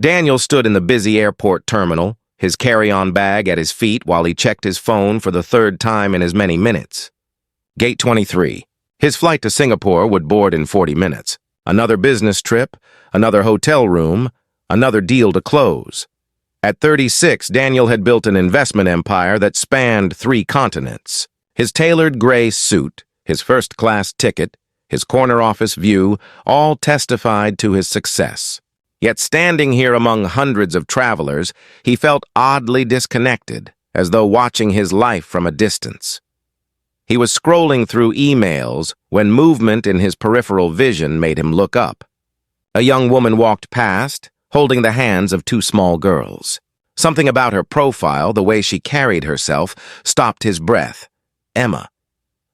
Daniel stood in the busy airport terminal, his carry-on bag at his feet while he checked his phone for the third time in as many minutes. Gate 23. His flight to Singapore would board in 40 minutes. Another business trip, another hotel room, another deal to close. At 36, Daniel had built an investment empire that spanned 3 continents. His tailored gray suit, his first-class ticket, his corner office view, all testified to his success. Yet standing here among hundreds of travelers, he felt oddly disconnected, as though watching his life from a distance. He was scrolling through emails when movement in his peripheral vision made him look up. A young woman walked past, holding the hands of 2 small girls. Something about her profile, the way she carried herself, stopped his breath. Emma.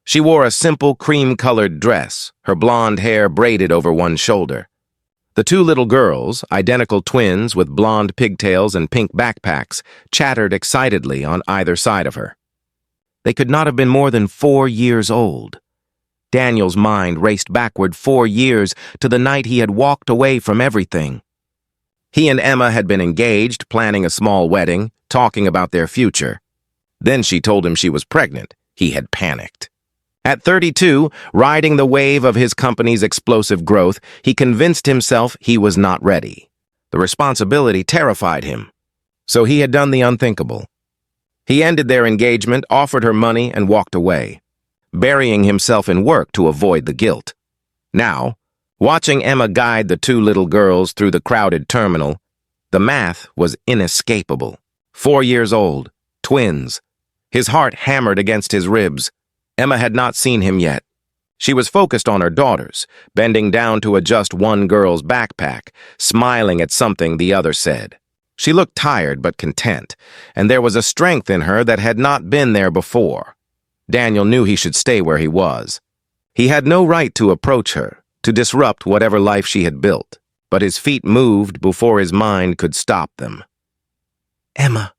She wore a simple cream-colored dress, her blonde hair braided over one shoulder. The 2 little girls, identical twins with blonde pigtails and pink backpacks, chattered excitedly on either side of her. They could not have been more than 4 years old. Daniel's mind raced backward 4 years to the night he had walked away from everything. He and Emma had been engaged, planning a small wedding, talking about their future. Then she told him she was pregnant. He had panicked. At 32, riding the wave of his company's explosive growth, he convinced himself he was not ready. The responsibility terrified him. So he had done the unthinkable. He ended their engagement, offered her money, and walked away, burying himself in work to avoid the guilt. Now, watching Emma guide the 2 little girls through the crowded terminal, the math was inescapable. 4 years old, twins. His heart hammered against his ribs. Emma had not seen him yet. She was focused on her daughters, bending down to adjust one girl's backpack, smiling at something the other said. She looked tired but content, and there was a strength in her that had not been there before. Daniel knew he should stay where he was. He had no right to approach her, to disrupt whatever life she had built, but his feet moved before his mind could stop them. Emma.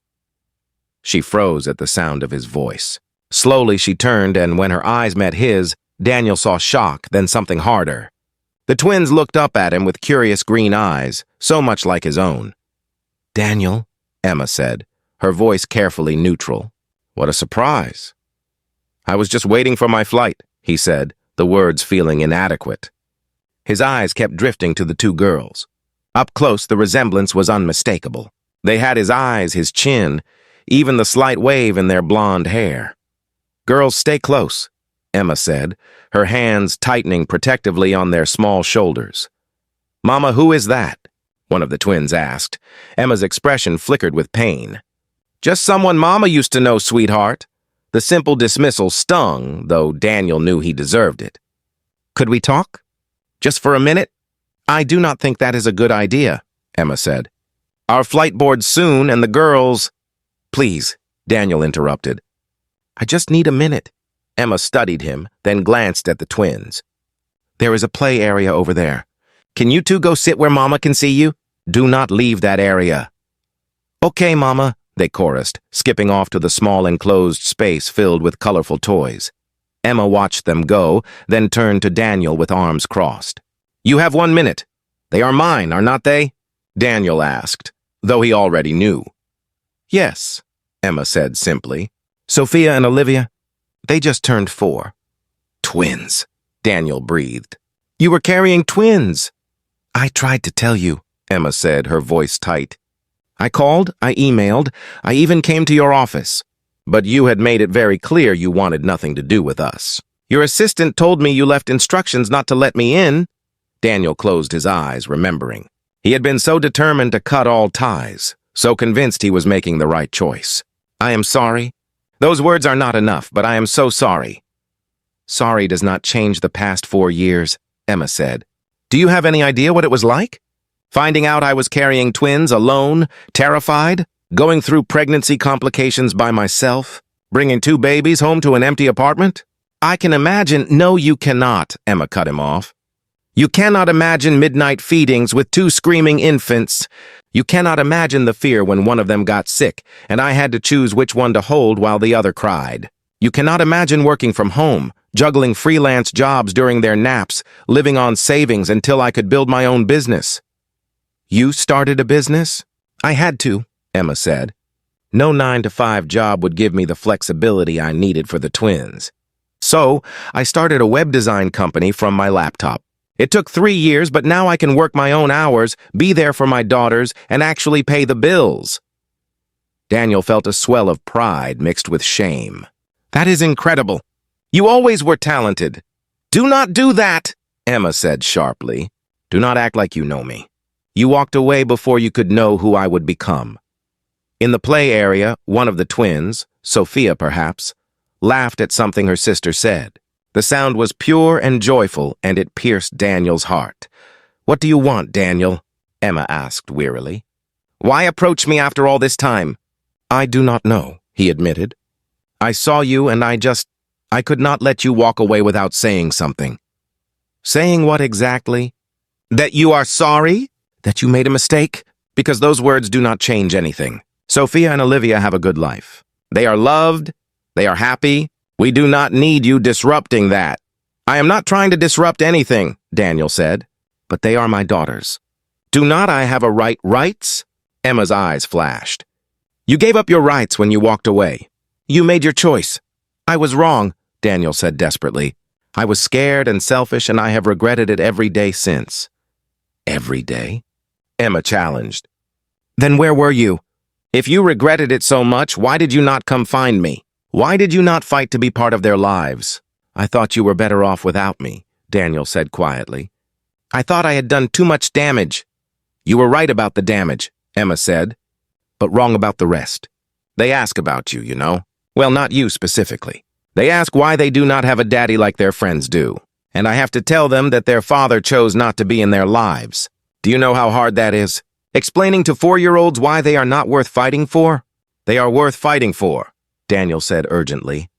She froze at the sound of his voice. Slowly she turned, and when her eyes met his, Daniel saw shock, then something harder. The twins looked up at him with curious green eyes, so much like his own. Daniel, Emma said, her voice carefully neutral. What a surprise. I was just waiting for my flight, he said, the words feeling inadequate. His eyes kept drifting to the 2 girls. Up close, the resemblance was unmistakable. They had his eyes, his chin, even the slight wave in their blonde hair. Girls, stay close, Emma said, her hands tightening protectively on their small shoulders. Mama, who is that? One of the twins asked. Emma's expression flickered with pain. Just someone Mama used to know, sweetheart. The simple dismissal stung, though Daniel knew he deserved it. Could we talk? Just for a minute? I do not think that is a good idea, Emma said. Our flight boards soon, and the girls... Please, Daniel interrupted. I just need a minute. Emma studied him, then glanced at the twins. There is a play area over there. Can you 2 go sit where Mama can see you? Do not leave that area. Okay, Mama, they chorused, skipping off to the small enclosed space filled with colorful toys. Emma watched them go, then turned to Daniel with arms crossed. You have 1 minute. They are mine, are not they? Daniel asked, though he already knew. Yes, Emma said simply. Sophia and Olivia, they just turned 4. Twins, Daniel breathed. You were carrying twins. I tried to tell you, Emma said, her voice tight. I called, I emailed, I even came to your office. But you had made it very clear you wanted nothing to do with us. Your assistant told me you left instructions not to let me in. Daniel closed his eyes, remembering. He had been so determined to cut all ties, so convinced he was making the right choice. I am sorry. Those words are not enough, but I am so sorry. Sorry does not change the past 4 years, Emma said. Do you have any idea what it was like? Finding out I was carrying twins alone, terrified, going through pregnancy complications by myself, bringing 2 babies home to an empty apartment? I can imagine— No, you cannot, Emma cut him off. You cannot imagine midnight feedings with 2 screaming infants. You cannot imagine the fear when one of them got sick, and I had to choose which one to hold while the other cried. You cannot imagine working from home, juggling freelance jobs during their naps, living on savings until I could build my own business. You started a business? I had to, Emma said. No 9-to-5 job would give me the flexibility I needed for the twins. So, I started a web design company from my laptop. It took 3 years, but now I can work my own hours, be there for my daughters, and actually pay the bills. Daniel felt a swell of pride mixed with shame. That is incredible. You always were talented. Do not do that, Emma said sharply. Do not act like you know me. You walked away before you could know who I would become. In the play area, one of the twins, Sophia perhaps, laughed at something her sister said. The sound was pure and joyful, and it pierced Daniel's heart. What do you want, Daniel? Emma asked wearily. Why approach me after all this time? I do not know, he admitted. I saw you and I could not let you walk away without saying something. Saying what exactly? That you are sorry? That you made a mistake? Because those words do not change anything. Sophia and Olivia have a good life. They are loved. They are happy. We do not need you disrupting that. I am not trying to disrupt anything, Daniel said. But they are my daughters. Do not I have rights? Emma's eyes flashed. You gave up your rights when you walked away. You made your choice. I was wrong, Daniel said desperately. I was scared and selfish, and I have regretted it every day since. Every day? Emma challenged. Then where were you? If you regretted it so much, why did you not come find me? Why did you not fight to be part of their lives? I thought you were better off without me, Daniel said quietly. I thought I had done too much damage. You were right about the damage, Emma said, but wrong about the rest. They ask about you, you know. Well, not you specifically. They ask why they do not have a daddy like their friends do. And I have to tell them that their father chose not to be in their lives. Do you know how hard that is? Explaining to 4-year-olds why they are not worth fighting for? They are worth fighting for, Daniel said urgently.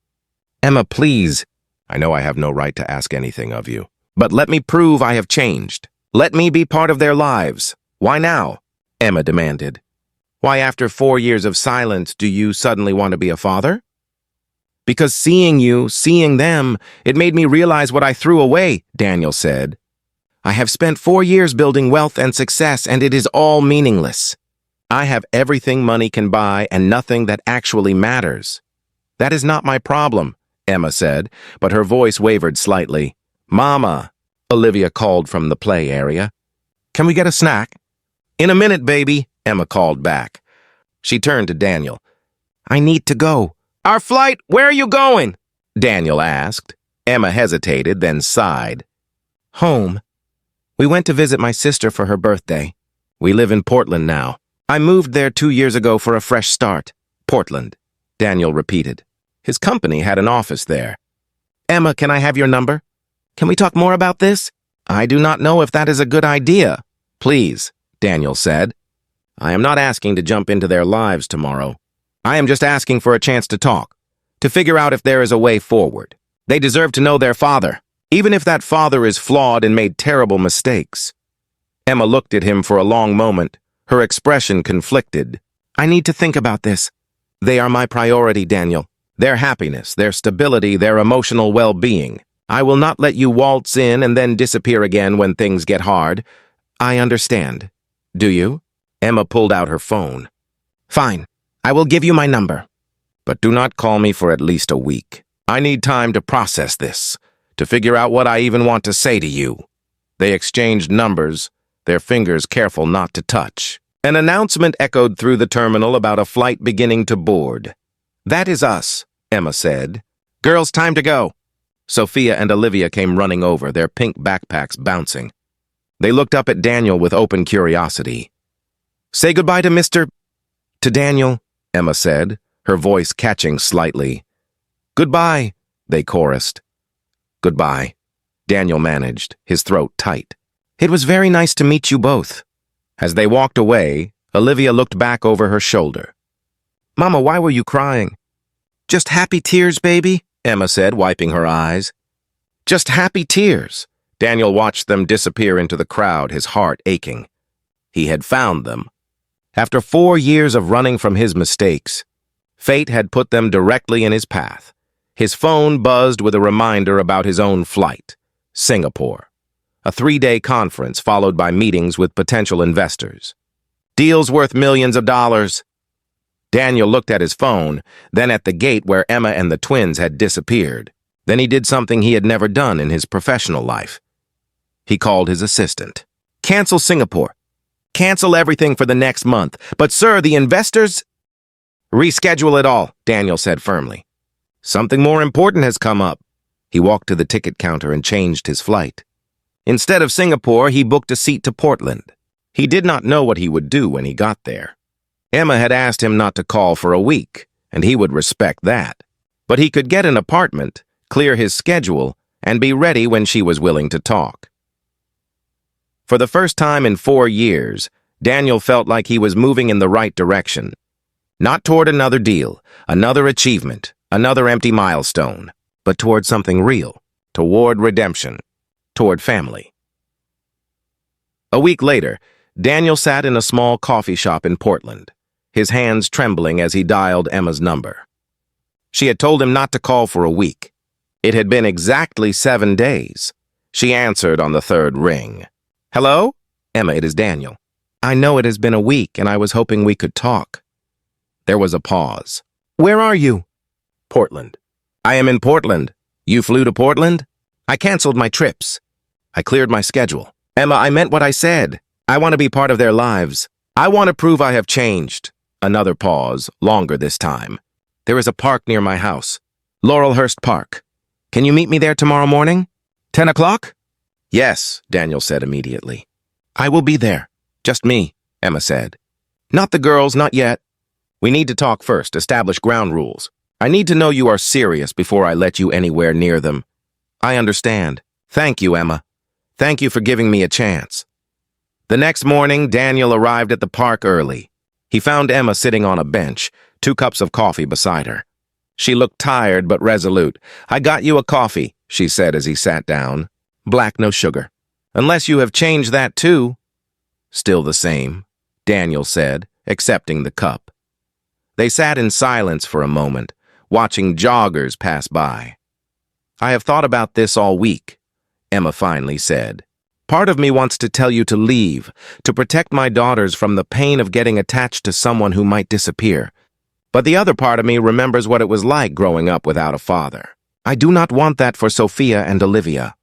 Emma, please. I know I have no right to ask anything of you. But let me prove I have changed. Let me be part of their lives. Why now? Emma demanded. Why, after 4 years of silence, do you suddenly want to be a father? Because seeing you, seeing them, it made me realize what I threw away, Daniel said. I have spent 4 years building wealth and success, and it is all meaningless. I have everything money can buy and nothing that actually matters. That is not my problem, Emma said, but her voice wavered slightly. Mama, Olivia called from the play area. Can we get a snack? In a minute, baby, Emma called back. She turned to Daniel. I need to go. Our flight, where are you going? Daniel asked. Emma hesitated, then sighed. Home. We went to visit my sister for her birthday. We live in Portland now. I moved there 2 years ago for a fresh start. Portland, Daniel repeated. His company had an office there. Emma, can I have your number? Can we talk more about this? I do not know if that is a good idea. Please, Daniel said. I am not asking to jump into their lives tomorrow. I am just asking for a chance to talk, to figure out if there is a way forward. They deserve to know their father, even if that father is flawed and made terrible mistakes. Emma looked at him for a long moment, her expression conflicted. I need to think about this. They are my priority, Daniel. Their happiness, their stability, their emotional well-being. I will not let you waltz in and then disappear again when things get hard. I understand. Do you? Emma pulled out her phone. Fine. I will give you my number. But do not call me for at least a week. I need time to process this, to figure out what I even want to say to you. They exchanged numbers, their fingers careful not to touch. An announcement echoed through the terminal about a flight beginning to board. That is us, Emma said. Girls, time to go. Sophia and Olivia came running over, their pink backpacks bouncing. They looked up at Daniel with open curiosity. Say goodbye to Mr. To Daniel, Emma said, her voice catching slightly. Goodbye, they chorused. Goodbye, Daniel managed, his throat tight. It was very nice to meet you both. As they walked away, Olivia looked back over her shoulder. Mama, why were you crying? Just happy tears, baby, Emma said, wiping her eyes. Just happy tears. Daniel watched them disappear into the crowd, his heart aching. He had found them. After 4 years of running from his mistakes, fate had put them directly in his path. His phone buzzed with a reminder about his own flight, Singapore. A 3-day conference followed by meetings with potential investors. Deals worth millions of dollars. Daniel looked at his phone, then at the gate where Emma and the twins had disappeared. Then he did something he had never done in his professional life. He called his assistant. Cancel Singapore. Cancel everything for the next month. But sir, the investors... Reschedule it all, Daniel said firmly. Something more important has come up. He walked to the ticket counter and changed his flight. Instead of Singapore, he booked a seat to Portland. He did not know what he would do when he got there. Emma had asked him not to call for a week, and he would respect that. But he could get an apartment, clear his schedule, and be ready when she was willing to talk. For the first time in 4 years, Daniel felt like he was moving in the right direction. Not toward another deal, another achievement, another empty milestone, but toward something real, toward redemption, toward family. A week later, Daniel sat in a small coffee shop in Portland, his hands trembling as he dialed Emma's number. She had told him not to call for a week. It had been exactly 7 days. She answered on the 3rd ring. Hello? Emma, it is Daniel. I know it has been a week, and I was hoping we could talk. There was a pause. Where are you? Portland. I am in Portland. You flew to Portland? I canceled my trips. I cleared my schedule. Emma, I meant what I said. I want to be part of their lives. I want to prove I have changed. Another pause, longer this time. There is a park near my house. Laurelhurst Park. Can you meet me there tomorrow morning? 10 o'clock? Yes, Daniel said immediately. I will be there. Just me, Emma said. Not the girls, not yet. We need to talk first, establish ground rules. I need to know you are serious before I let you anywhere near them. I understand. Thank you, Emma. Thank you for giving me a chance. The next morning, Daniel arrived at the park early. He found Emma sitting on a bench, 2 cups of coffee beside her. She looked tired but resolute. I got you a coffee, she said as he sat down. Black, no sugar. Unless you have changed that too. Still the same, Daniel said, accepting the cup. They sat in silence for a moment, watching joggers pass by. I have thought about this all week, Emma finally said. Part of me wants to tell you to leave, to protect my daughters from the pain of getting attached to someone who might disappear. But the other part of me remembers what it was like growing up without a father. I do not want that for Sophia and Olivia.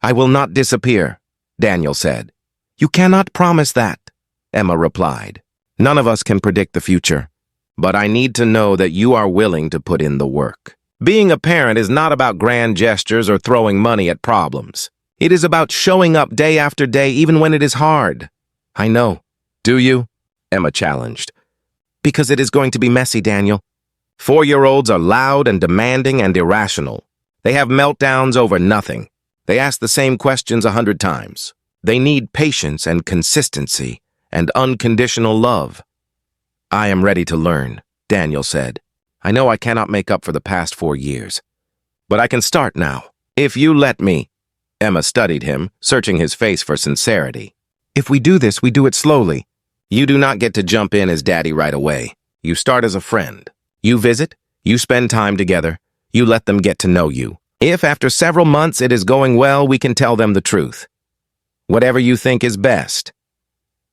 I will not disappear, Daniel said. You cannot promise that, Emma replied. None of us can predict the future. But I need to know that you are willing to put in the work. Being a parent is not about grand gestures or throwing money at problems. It is about showing up day after day even when it is hard. I know. Do you? Emma challenged. Because it is going to be messy, Daniel. 4-year-olds are loud and demanding and irrational. They have meltdowns over nothing. They ask the same questions 100 times. They need patience and consistency and unconditional love. I am ready to learn, Daniel said. I know I cannot make up for the past 4 years. But I can start now, if you let me. Emma studied him, searching his face for sincerity. If we do this, we do it slowly. You do not get to jump in as daddy right away. You start as a friend. You visit, you spend time together, you let them get to know you. If after several months it is going well, we can tell them the truth. Whatever you think is best.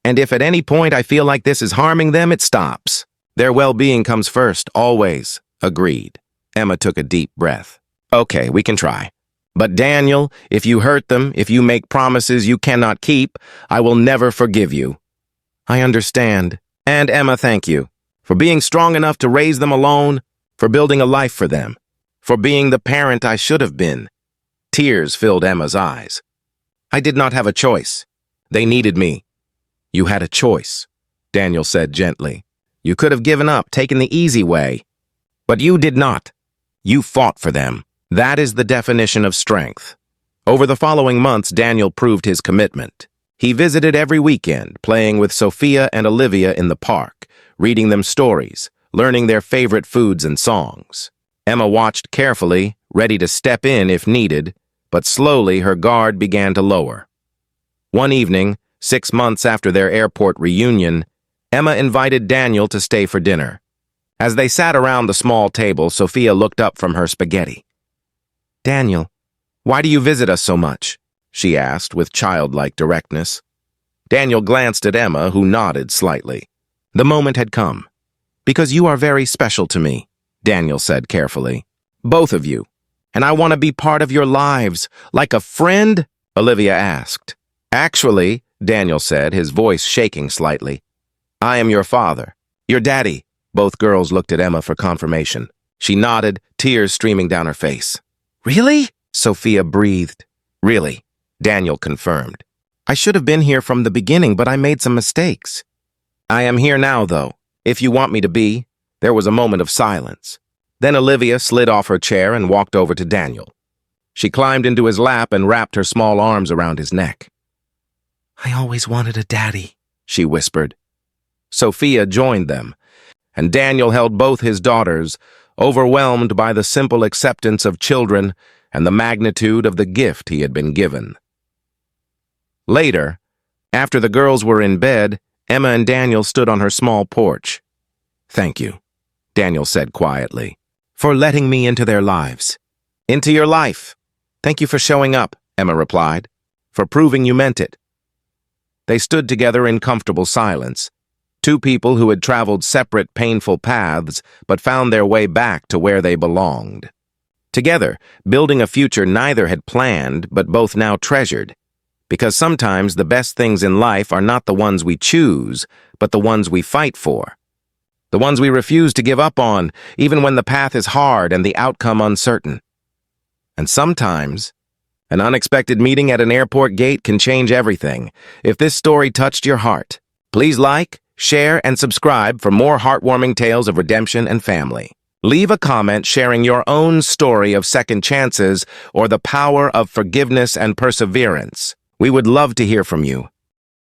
And if at any point I feel like this is harming them, it stops. Their well-being comes first, always. Agreed. Emma took a deep breath. Okay, we can try. But Daniel, if you hurt them, if you make promises you cannot keep, I will never forgive you. I understand. And Emma, thank you. For being strong enough to raise them alone, for building a life for them, for being the parent I should have been. Tears filled Emma's eyes. I did not have a choice. They needed me. You had a choice, Daniel said gently. You could have given up, taken the easy way. But you did not. You fought for them. That is the definition of strength. Over the following months, Daniel proved his commitment. He visited every weekend, playing with Sophia and Olivia in the park, reading them stories, learning their favorite foods and songs. Emma watched carefully, ready to step in if needed, but slowly her guard began to lower. One evening, 6 months after their airport reunion, Emma invited Daniel to stay for dinner. As they sat around the small table, Sophia looked up from her spaghetti. Daniel, why do you visit us so much? she asked with childlike directness. Daniel glanced at Emma, who nodded slightly. The moment had come. "Because you are very special to me," Daniel said carefully. "Both of you. And I want to be part of your lives, like a friend?" Olivia asked. "Actually," Daniel said, his voice shaking slightly, "I am your father, your daddy." Both girls looked at Emma for confirmation. She nodded, tears streaming down her face. "Really?" Sophia breathed. "Really," Daniel confirmed. "I should have been here from the beginning, but I made some mistakes. I am here now, though, if you want me to be." There was a moment of silence. Then Olivia slid off her chair and walked over to Daniel. She climbed into his lap and wrapped her small arms around his neck. "I always wanted a daddy," she whispered. Sophia joined them, and Daniel held both his daughters, overwhelmed by the simple acceptance of children and the magnitude of the gift he had been given. Later, after the girls were in bed, Emma and Daniel stood on her small porch. "Thank you," Daniel said quietly, "for letting me into their lives." "Into your life. Thank you for showing up," Emma replied, "for proving you meant it." They stood together in comfortable silence, two people who had traveled separate, painful paths but found their way back to where they belonged. Together, building a future neither had planned but both now treasured. Because sometimes the best things in life are not the ones we choose, but the ones we fight for. The ones we refuse to give up on, even when the path is hard and the outcome uncertain. And sometimes, an unexpected meeting at an airport gate can change everything. If this story touched your heart, please like, share, and subscribe for more heartwarming tales of redemption and family. Leave a comment sharing your own story of second chances or the power of forgiveness and perseverance. We would love to hear from you.